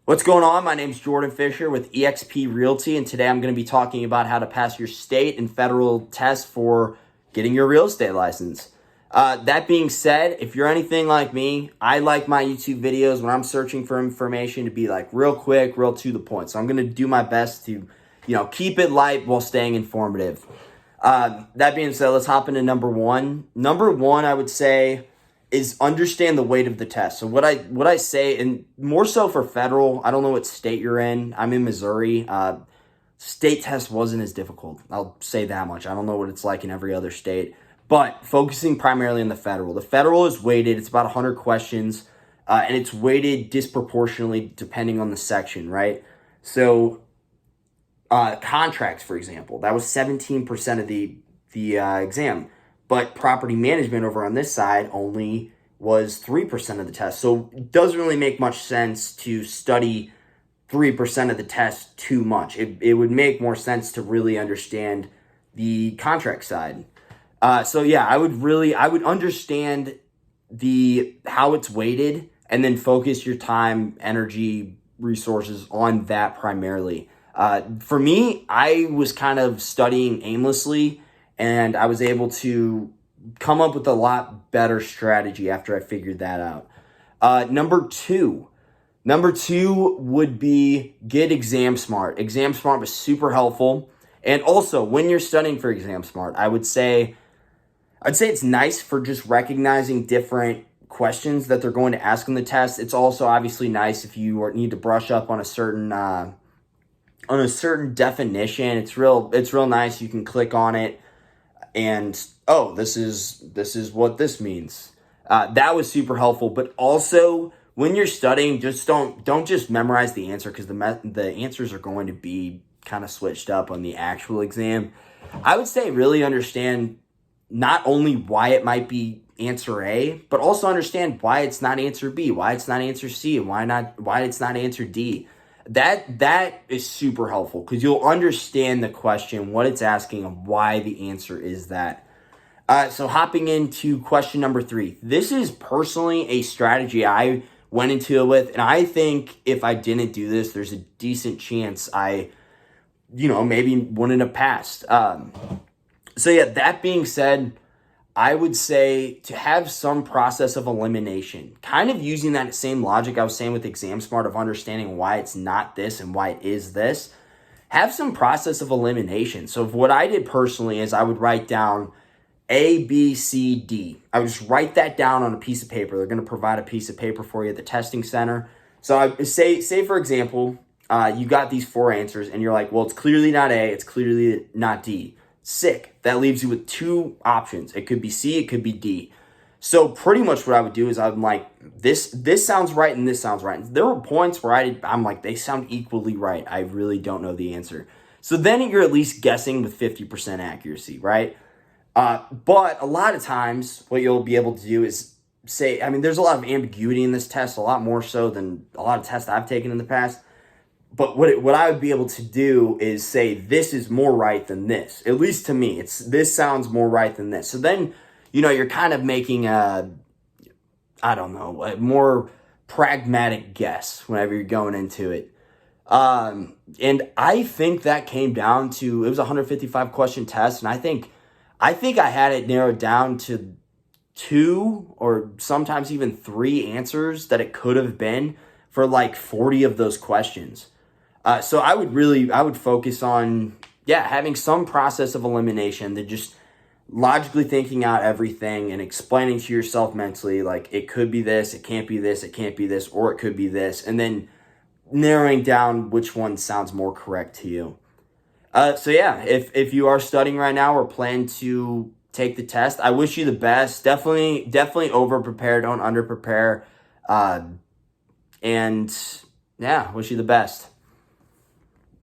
What's going on? My name's Jordan Fisher with EXP Realty, and today I'm going to be talking about how to pass your state and federal tests for getting your real estate license. That being said, if you're anything like me, I like my YouTube videos when I'm searching for information to be like real quick, real to the point. So I'm going to do my best to, keep it light while staying informative. That being said, let's hop into number one. Number one, I would say, is understand the weight of the test. So what I say, and more so for federal, I don't know what state you're in. I'm in Missouri. State test wasn't as difficult. I'll say that much. I don't know what it's like in every other state. But focusing primarily on the federal. The federal is weighted. It's about 100 questions, and it's weighted disproportionately depending on the section, right? So contracts, for example, that was 17% of the exam. But property management over on this side only was 3% of the test. So it doesn't really make much sense to study 3% of the test too much. It would make more sense to really understand the contract side. I would understand how it's weighted and then focus your time, energy, resources on that primarily. For me, I was kind of studying aimlessly, and I was able to come up with a lot better strategy after I figured that out. Number two would be get Exam Smart. Exam Smart was super helpful. And also, when you're studying for Exam Smart, I'd say it's nice for just recognizing different questions that they're going to ask on the test. It's also obviously nice if you need to brush up on a certain definition. It's real nice. You can click on it and this is what this means. That was super helpful. But also, when you're studying, just don't just memorize the answer, because the answers are going to be kind of switched up on the actual exam. I would say really understand not only why it might be answer A, but also understand why it's not answer B, why it's not answer C, and why it's not answer D. That is super helpful, because you'll understand the question, what it's asking, and why the answer is that. So hopping into question number 3. This is personally a strategy I went into it with, and I think if I didn't do this, there's a decent chance I, maybe wouldn't have passed. That being said, I would say to have some process of elimination, kind of using that same logic I was saying with Exam Smart of understanding why it's not this and why it is this. Have some process of elimination. So what I did personally is I would write down A, B, C, D. I would just write that down on a piece of paper. They're going to provide a piece of paper for you at the testing center. So I say for example, you got these 4 answers and you're like, well, it's clearly not A, it's clearly not D. Sick. That leaves you with 2 options. It could be C, it could be D. So pretty much what I would do is I'm like, this sounds right and this sounds right. There were points where I'm like, they sound equally right. I really don't know the answer. So then you're at least guessing with 50% accuracy, right? But a lot of times what you'll be able to do is say, there's a lot of ambiguity in this test, a lot more so than a lot of tests I've taken in the past. But what I would be able to do is say, this is more right than this. At least to me, this sounds more right than this. So then, you're kind of making a more pragmatic guess whenever you're going into it. And I think that came down to, it was a 155 question test. And I think I had it narrowed down to 2 or sometimes even 3 answers that it could have been for like 40 of those questions. So I would focus on, having some process of elimination, that just logically thinking out everything and explaining to yourself mentally, like, it could be this, it can't be this, it can't be this, or it could be this, and then narrowing down which one sounds more correct to you. If you are studying right now or plan to take the test, I wish you the best. Definitely over prepare, don't under prepare. Wish you the best.